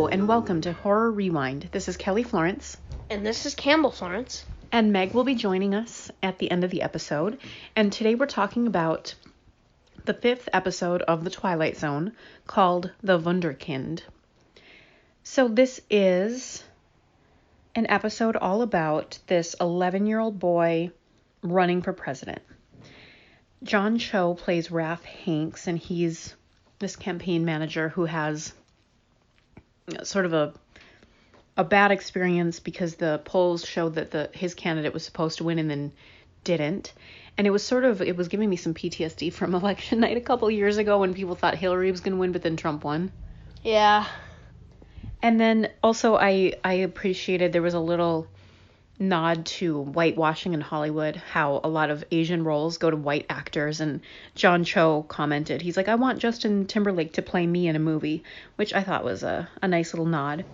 and welcome to Horror Rewind. This is Kelly Florence. And this is Campbell Florence. And Meg will be joining us at the end of the episode. And today we're talking about the 5th episode of The Twilight Zone called The Wunderkind. So this is an episode all about this 11-year-old boy running for president. John Cho plays Raph Hanks, and he's this campaign manager who has sort of a bad experience because the polls showed that his candidate was supposed to win and then didn't. And it was giving me some PTSD from election night a couple years ago when people thought Hillary was going to win, but then Trump won. Yeah. And then also I appreciated there was a little nod to whitewashing in Hollywood, how a lot of Asian roles go to white actors, and John Cho commented, he's like, I want Justin Timberlake to play me in a movie, which I thought was a nice little nod.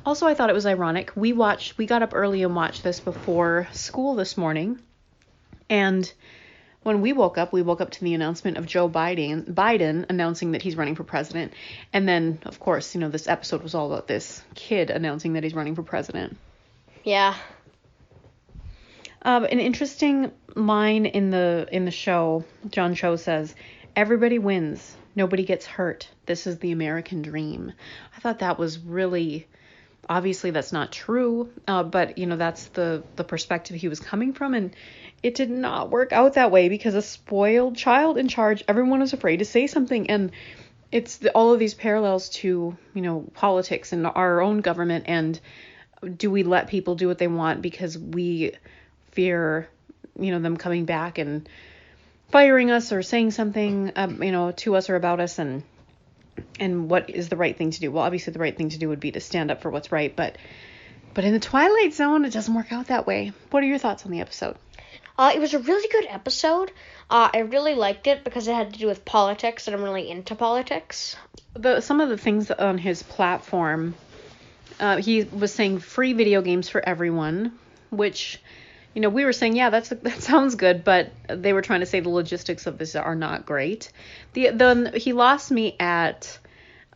Also, I thought it was ironic. We got up early and watched this before school this morning, and when we woke up to the announcement of Joe Biden announcing that he's running for president, and then, of course, this episode was all about this kid announcing that he's running for president. Yeah. An interesting line in the show, John Cho says, everybody wins, nobody gets hurt. This is the American dream. I thought that was really, obviously that's not true, but that's the perspective he was coming from, and it did not work out that way because a spoiled child in charge, everyone was afraid to say something, and it's all of these parallels to, politics and our own government, and do we let people do what they want because we fear, them coming back and firing us or saying something, to us or about us, and what is the right thing to do? Well, obviously the right thing to do would be to stand up for what's right, but in the Twilight Zone, it doesn't work out that way. What are your thoughts on the episode? It was a really good episode. I really liked it because it had to do with politics, and I'm really into politics. Some of the things on his platform, he was saying free video games for everyone, which, we were saying, yeah, that sounds good, but they were trying to say the logistics of this are not great. He lost me at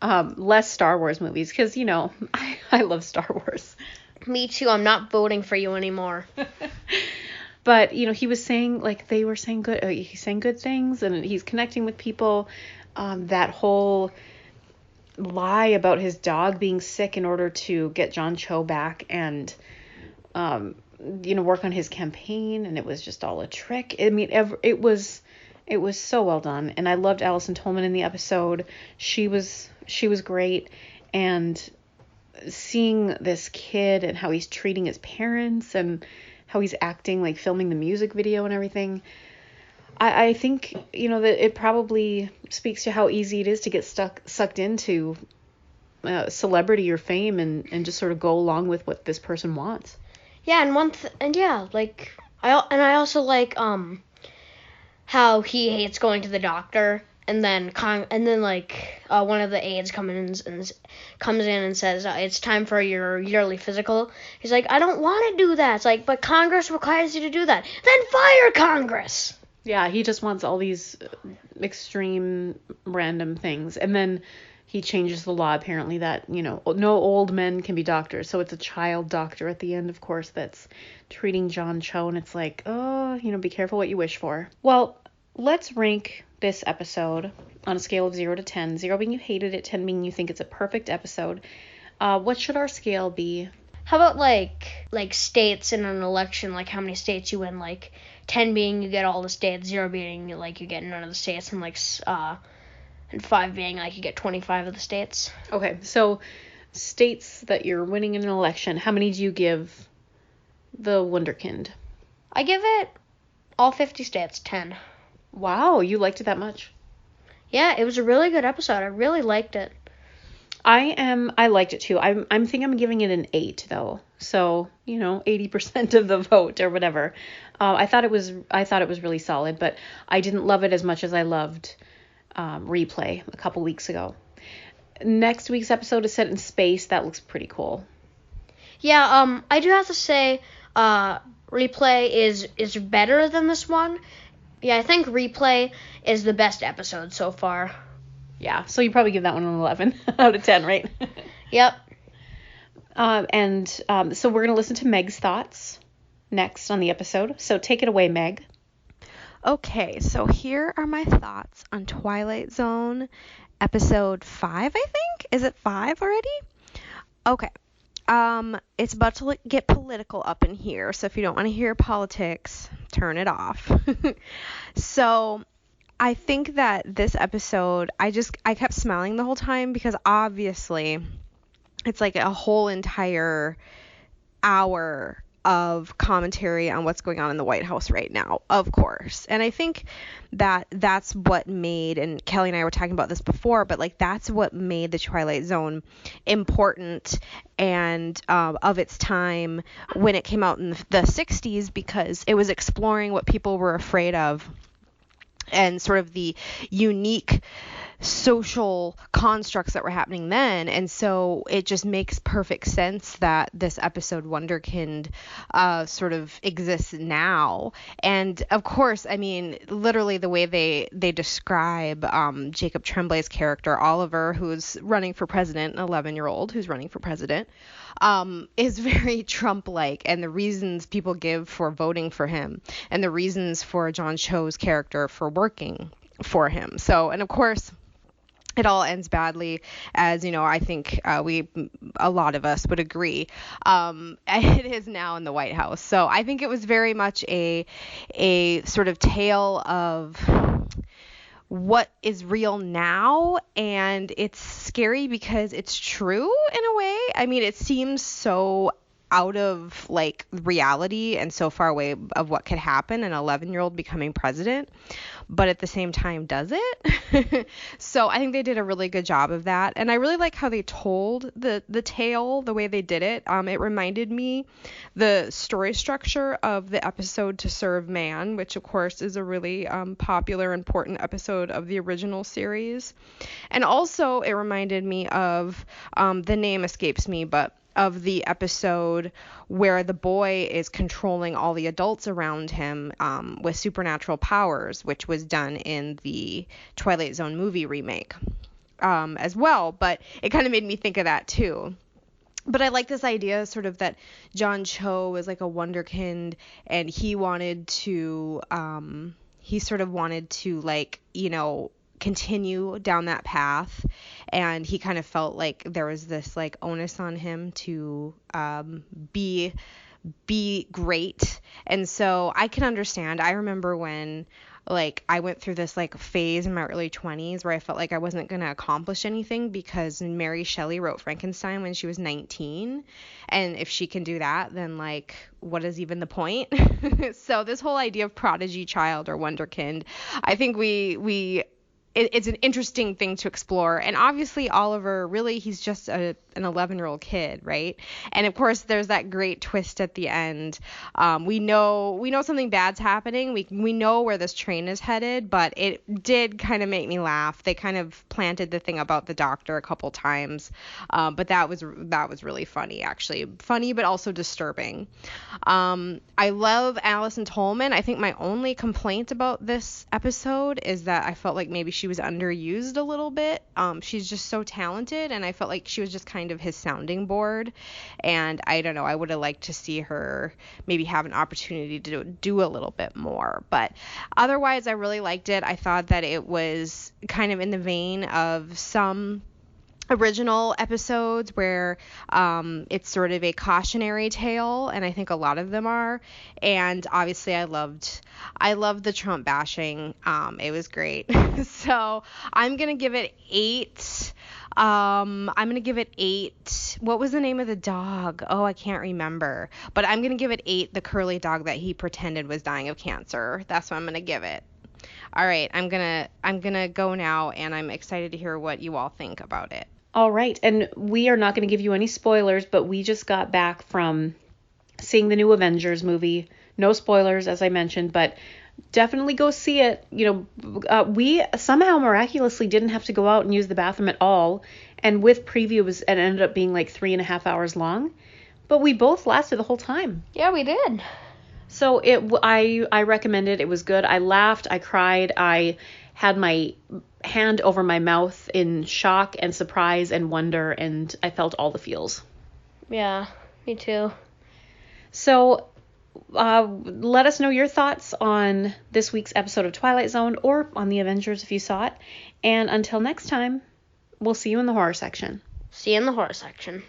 less Star Wars movies because, I love Star Wars. Me too. I'm not voting for you anymore. But, he was saying, they were saying good, he's saying good things, and he's connecting with people. That whole lie about his dog being sick in order to get John Cho back and, work on his campaign, and it was just all a trick. I mean, it was so well done, and I loved Allison Tolman in the episode. She was great, and seeing this kid and how he's treating his parents and how he's acting, filming the music video and everything. I think, that it probably speaks to how easy it is to get sucked into celebrity or fame and just sort of go along with what this person wants. Yeah, I also like how he hates going to the doctor, and then one of the aides comes in and says it's time for your yearly physical. He's like, I don't want to do that. It's like, but Congress requires you to do that. Then fire Congress. Yeah, he just wants all these extreme random things, and then he changes the law apparently that no old men can be doctors. So it's a child doctor at the end, of course, that's treating John Cho, and it's like, oh, be careful what you wish for. Well, let's rank this episode on a scale of 0 to 10. 0 being you hated it, 10 being you think it's a perfect episode. What should our scale be? How about like states in an election, like how many states you win, 10 being you get all the states, 0 being you get none of the states, and 5 being you get 25 of the states. Okay, so states that you're winning in an election, how many do you give the Wunderkind? I give it all 50 states 10. Wow, you liked it that much? Yeah, it was a really good episode. I really liked it. I liked it too. I'm giving it an 8 though. So, 80% of the vote or whatever. I thought it was really solid, but I didn't love it as much as I loved Replay a couple weeks ago. Next week's episode is set in space. That looks pretty cool. Yeah, I do have to say, Replay is better than this one. Yeah, I think Replay is the best episode so far. Yeah, so you probably give that one an 11 out of 10, right? Yep. So we're going to listen to Meg's thoughts next on the episode. So take it away, Meg. Okay, so here are my thoughts on Twilight Zone episode 5, I think. Is it 5 already? Okay. It's about to get political up in here, so if you don't want to hear politics, turn it off. So, I think that this episode, I kept smiling the whole time because obviously it's like a whole entire hour of commentary on what's going on in the White House right now, of course. And I think that that's what made, and Kelly and I were talking about this before, but like that's what made the Twilight Zone important and of its time when it came out in the 60s, because it was exploring what people were afraid of and sort of the unique social constructs that were happening then. And so it just makes perfect sense that this episode Wunderkind sort of exists now. And of course, I mean, literally the way they describe Jacob Tremblay's character Oliver, who's running for president, an 11-year-old who's running for president, is very Trump-like, and the reasons people give for voting for him and the reasons for John Cho's character for working for him. So, and of course, it all ends badly, as, you know, I think a lot of us would agree. It is now in the White House. So I think it was very much a sort of tale of what is real now, and it's scary because it's true in a way. I mean, it seems so out of like reality and so far away of what could happen, an 11-year-old becoming president, but at the same time does it. So I think they did a really good job of that, and I really like how they told the tale, the way they did it. It reminded me the story structure of the episode To Serve Man, which of course is a really popular, important episode of the original series. And also it reminded me of the name escapes me, but of the episode where the boy is controlling all the adults around him with supernatural powers, which was done in the Twilight Zone movie remake as well. But it kind of made me think of that too. But I like this idea sort of that John Cho was like a wunderkind, and he wanted to like, you know, continue down that path, and he kind of felt like there was this like onus on him to be great. And so I can understand. I remember when like I went through this like phase in my early 20s where I felt like I wasn't going to accomplish anything because Mary Shelley wrote Frankenstein when she was 19, and if she can do that, then like what is even the point? So this whole idea of prodigy child or wunderkind, I think it's an interesting thing to explore. And obviously Oliver, really, he's just an 11-year-old kid, right? And of course there's that great twist at the end. We know something bad's happening. We know where this train is headed, but it did kind of make me laugh. They kind of planted the thing about the doctor a couple times, but that was really funny, actually. Funny, but also disturbing. I love Alison Tolman. I think my only complaint about this episode is that I felt like maybe she was underused a little bit. She's just so talented, and I felt like she was just kind of his sounding board, and I don't know, I would have liked to see her maybe have an opportunity to do a little bit more. But otherwise I really liked it. I thought that it was kind of in the vein of some original episodes where it's sort of a cautionary tale, and I think a lot of them are. And obviously I loved the Trump bashing. It was great. So I'm gonna give it 8. I'm gonna give it 8. What was the name of the dog? Oh, I can't remember, but I'm gonna give it 8, the curly dog that he pretended was dying of cancer. That's what I'm gonna give it. All right, I'm gonna go now, and I'm excited to hear what you all think about it. All right, and we are not going to give you any spoilers, but we just got back from seeing the new Avengers movie. No spoilers, as I mentioned, but definitely go see it. You know, we somehow miraculously didn't have to go out and use the bathroom at all, and with previews, it ended up being like 3.5 hours long, but we both lasted the whole time. Yeah, we did. So I recommend it. It was good. I laughed. I cried. I had my hand over my mouth in shock and surprise and wonder, and I felt all the feels. Yeah, me too. So let us know your thoughts on this week's episode of Twilight Zone or on the Avengers if you saw it. And until next time, we'll see you in the horror section. See you in the horror section.